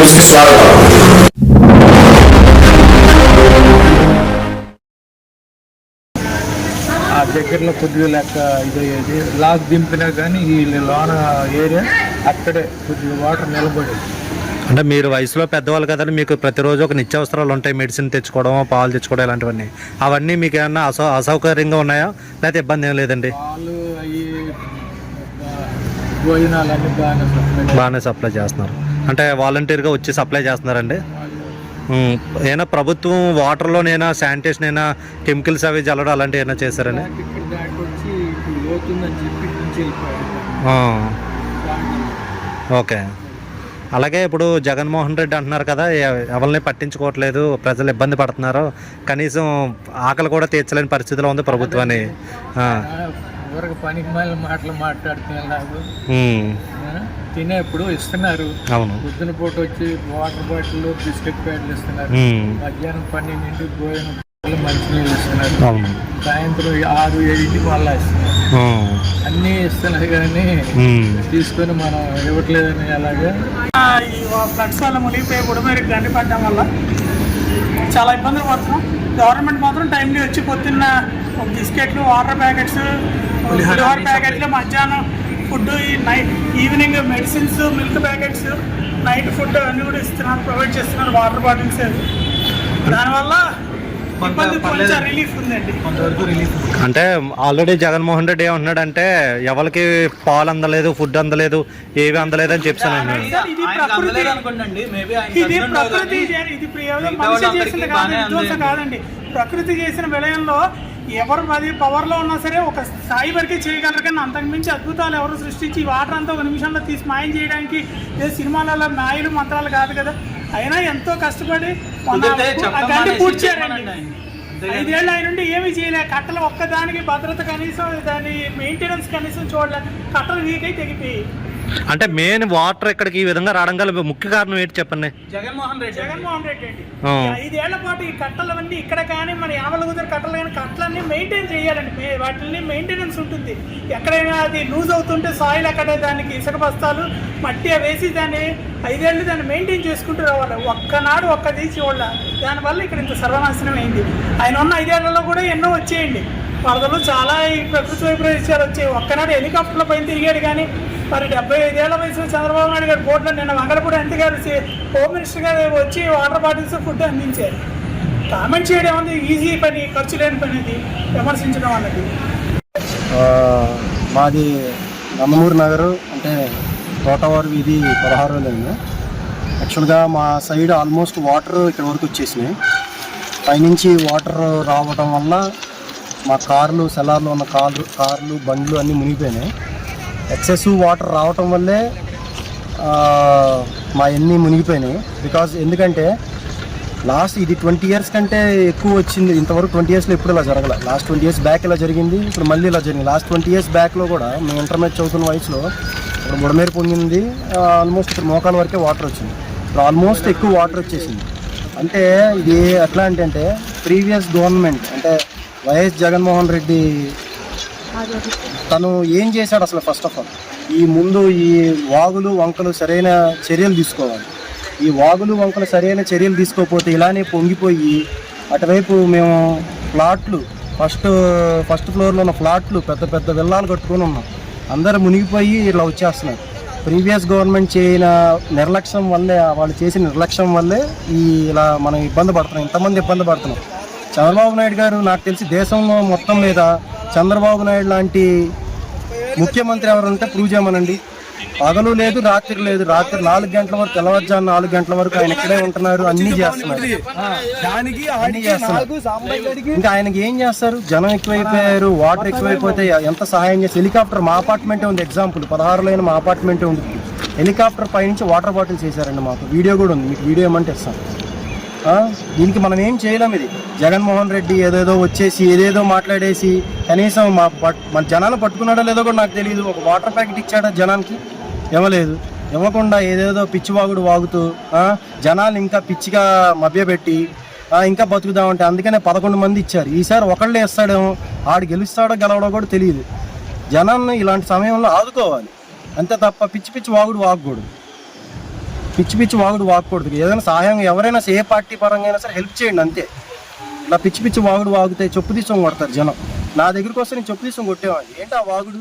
న్యూస్కి స్వాగతం. ఆ దగ్గరలో కొద్దిగా లెక్క ఇదయ్యేది, లాక్ దింపినా కానీ ఈ లోన ఏరియా అక్కడే కొద్దిగా వాటర్ నిలబడేది. అంటే మీరు వయసులో పెద్దవాళ్ళు కదండి, మీకు ప్రతిరోజు ఒక నిత్యావసరాలు ఉంటాయి, మెడిసిన్ తెచ్చుకోవడం, పాలు తెచ్చుకోవడం, ఇలాంటివన్నీ. అవన్నీ మీకు ఏమన్నా అసౌకర్యంగా ఉన్నాయా, లేకపోతే ఇబ్బంది ఏం లేదండి? పాలు అవి భోజనాలు అన్నీ బాగానే సప్లై చేస్తున్నారు. అంటే వాలంటీర్గా వచ్చి సప్లై చేస్తున్నారండి. ఏమైనా ప్రభుత్వం వాటర్లోనైనా శానిటేషన్ అయినా కెమికల్స్ అవి చల్లడం అలాంటివి ఏమైనా చేశారండి? ఇక్కడ దాకా వచ్చి పోతుందని చెప్పి నుంచి ఓకే. అలాగే ఇప్పుడు జగన్మోహన్ రెడ్డి అంటున్నారు కదా, ఎవరిని పట్టించుకోవట్లేదు, ప్రజలు ఇబ్బంది పడుతున్నారు, కనీసం ఆకలి కూడా తీర్చలేని పరిస్థితిలో ఉంది ప్రభుత్వాన్ని. ఎవరికి పనికి మళ్ళీ మాటలు మాట్లాడుతున్నారు, తినేప్పుడు ఇస్తున్నారు. అవును, పొద్దున పూట వచ్చి వాటర్ బాటిల్, బిస్కెట్ ప్యాకెట్లు ఇస్తున్నారు. మధ్యాహ్నం 12 భోజనం మంచినీళ్ళు ఇస్తున్నారు. అవును, సాయంత్రం 6-7 మళ్ళా ఇస్తున్నారు. అన్నీ ఇస్తున్నారు కానీ తీసుకొని మనం ఇవ్వట్లేదని అలాగే ఈ ఫ్లడ్స్ వల్ల మునిగిపోయి గుడిమేరికి గండి పడడం వల్ల చాలా ఇబ్బందులు పడుతున్నాం. గవర్నమెంట్ మాత్రం టైంలీ వచ్చి పొద్దున్న బిస్కెట్లు, వాటర్ ప్యాకెట్స్, పులిహోర ప్యాకెట్లు, మధ్యాహ్నం food, night evening medicines, milk packets, night food అన్నీ కూడా ఇస్తున్నారు, ప్రొవైడ్ చేస్తున్నారు. వాటర్ బాటిల్స్ దానివల్ల కొంచెం రిలీఫ్ ఉందండి. అంటే ఆల్రెడీ జగన్మోహన్ రెడ్డి ఏమంటున్నాడంటే ఎవరికి పాలు అందలేదు, ఫుడ్ అందలేదు, ఏవి అందలేదు అని చెప్తాను. ఇది కాదండి, ప్రకృతి చేసిన విలయంలో ఎవరు అది పవర్లో ఉన్నా సరే ఒక స్థాయి వరకే చేయగలరు, కానీ అంతకుమించి అద్భుతాలు ఎవరు సృష్టించి వాటర్ అంతా 1 నిమిషంలో తీసి మాయం చేయడానికి సినిమాలలో మాయలు మంత్రాలు కాదు కదా. అయినా ఎంతో కష్టపడి గండి పూర్తి చేయాలండి. 5 ఏళ్ళు ఆయన నుండి ఏమీ చేయలే. కట్టలు ఒక్కదానికి భద్రత కనీసం, దాని మెయింటెనెన్స్ కనీసం చూడలే. కట్టలు వీక్ అయి తెగిపోయి. అంటే మెయిన్ వాటర్ ఇక్కడికి ఈ విధంగా రావడం గల ముఖ్య కారణం ఏంటి చెప్పండి? జగన్మోహన్ రెడ్డి అండి. 5 ఏళ్ల పాటు ఈ కట్టలవన్నీ ఇక్కడ కానీ మన యావలగుదరు కట్టలు కానీ కట్టలన్నీ మెయింటైన్ చేయాలండి. వాటిని మెయింటెనెన్స్ ఉంటుంది. ఎక్కడైనా అది లూజ్ అవుతుంటే సాయిల్ అక్కడ దానికి ఇసుక బస్తాలు మట్టి వేసి దాన్ని 5 ఏళ్ళు దాన్ని మెయింటైన్ చేసుకుంటూ రావాలి. ఒక్కనాడు ఒక్కది చూడాల. దానివల్ల ఇక్కడ ఇంత సర్వనాశనం అయింది. ఆయన ఉన్న 5 ఏళ్లలో కూడా ఎన్నో వచ్చేయండి వరదలు, చాలా ఈ ప్రకృతి వైపరీత్యాలు వచ్చాయి. ఒక్కనాడు హెలికాప్టర్ల పైన తిరిగాడు కానీ మరి 75 ఏళ్ల వయసులో చంద్రబాబు నాయుడు గారు బోట్లో నిన్న వంగలపూడి అంతే గారు హోమ్ మినిస్టర్ గారు వచ్చి వాటర్ బాటిల్స్, ఫుడ్ అందించారు. కామెంట్ చేయడం ఉంది ఈజీ పని, ఖర్చు లేని పని, అది విమర్శించడం అన్నది. మాది నందమూరి నగరు, అంటే తోటవారు వీధి 16 లైన్. యాక్చువల్గా మా సైడ్ ఆల్మోస్ట్ వాటర్ ఇక్కడ వరకు వచ్చేసినాయి. పైనుంచి వాటర్ రావడం వల్ల మా కార్లు, సెలార్లో ఉన్న కార్లు, బండ్లు అన్నీ మునిగిపోయినాయి. ఎక్సెస్ వాటర్ రావటం వల్లే మా అన్నీ మునిగిపోయినాయి. ఎందుకంటే లాస్ట్ ఇది 20 ఇయర్స్ కంటే ఎక్కువ వచ్చింది. ఇంతవరకు 20 ఇయర్స్లో ఎప్పుడు ఇలా జరగల. లాస్ట్ 20 ఇయర్స్ బ్యాక్ ఇలా జరిగింది, ఇప్పుడు మళ్ళీ ఇలా జరిగింది. లాస్ట్ 20 ఇయర్స్ బ్యాక్లో కూడా మేము ఇంటర్మీడియట్ చదువుతున్న వయసులో ఇప్పుడు బుడమేరు పొంగింది. ఆల్మోస్ట్ ఇప్పుడు మోకాల వరకే వాటర్ వచ్చింది. ఇప్పుడు ఆల్మోస్ట్ ఎక్కువ వాటర్ వచ్చేసింది. అంటే ఇది ఎట్లా అంటే ప్రీవియస్ గవర్నమెంట్, అంటే వైఎస్ జగన్మోహన్ రెడ్డి తను ఏం చేశాడు అసలు? ఫస్ట్ ఆఫ్ ఆల్ ఈ ముందు ఈ వాగులు, వంకలు సరైన చర్యలు తీసుకోవాలి. ఈ వాగులు, వంకలు సరైన చర్యలు తీసుకోకపోతే ఇలానే పొంగిపోయి అటువైపు మేము ఫ్లాట్లు, ఫస్ట్ ఫ్లోర్లో ఉన్న ఫ్లాట్లు, పెద్ద పెద్ద విల్లాలు కట్టుకొని ఉన్నాం. అందరూ మునిగిపోయి ఇలా వచ్చేస్తున్నారు. ప్రీవియస్ గవర్నమెంట్ చేయన నిర్లక్ష్యం వల్లే, వాళ్ళు చేసిన నిర్లక్ష్యం వల్లే ఇలా మనం ఇబ్బంది పడుతున్నాం, ఇంతమంది ఇబ్బంది పడుతున్నాం. చంద్రబాబు నాయుడు గారు నాకు తెలిసి దేశంలో మొత్తం మీద చంద్రబాబు నాయుడు లాంటి ముఖ్యమంత్రి ఎవరు ఉంటే ప్రూవ్ చేయమనండి. పగలు లేదు, రాత్రి లేదు. రాత్రి 4 గంటల వరకు, తెల్లవారుజాము 4 గంటల వరకు ఆయన ఇక్కడే ఉంటున్నారు, అన్నీ చేస్తున్నారు. ఇంకా ఆయనకి ఏం చేస్తారు? జనం ఎక్కువైపోయారు, వాటర్ ఎక్కువైపోతే ఎంత సహాయం చేసి హెలికాప్టర్, మా అపార్ట్మెంటే ఉంది ఎగ్జాంపుల్, 16 లైన్ మా అపార్ట్మెంటే ఉంది. హెలికాప్టర్ పైనుంచి వాటర్ బాటిల్స్ వేసారండి. మాకు వీడియో కూడా ఉంది, మీకు వీడియో ఏమంటే ఇస్తాను. దీనికి మనం ఏం చేయలేం. ఇది జగన్మోహన్ రెడ్డి ఏదేదో వచ్చేసి ఏదేదో మాట్లాడేసి కనీసం మన జనాలు పట్టుకున్నాడో లేదో కూడా నాకు తెలియదు. ఒక వాటర్ ప్యాకెట్ ఇచ్చాడా జనానికి? ఇవ్వలేదు. ఇవ్వకుండా ఏదేదో పిచ్చివాగుడు వాగుతూ జనాలు ఇంకా పిచ్చిగా మభ్యపెట్టి ఇంకా బతుకుదామంటే అందుకనే 11 మంది ఇచ్చారు. ఈసారి ఒకళ్ళే ఇస్తాడేమో, ఆడు గెలుస్తాడో గెలవడో కూడా తెలియదు. జనాన్ని ఇలాంటి సమయంలో ఆదుకోవాలి అంతే తప్ప పిచ్చి పిచ్చి వాగుడు వాగకూడదు. పిచ్చి పిచ్చి వాగుడు వాగకూడదు. ఏదైనా సహాయం ఎవరైనా ఏ పార్టీ పరంగా అయినా సరే హెల్ప్ చేయండి అంతే. ఇలా పిచ్చి పిచ్చి వాగుడు వాగితే చెప్పు తీసుకొని కొడతారు జనం. నా దగ్గరికి వస్తే నేను చెప్పు తీసుకొని కొట్టేవాడిని. ఏంటి ఆ వాగుడు?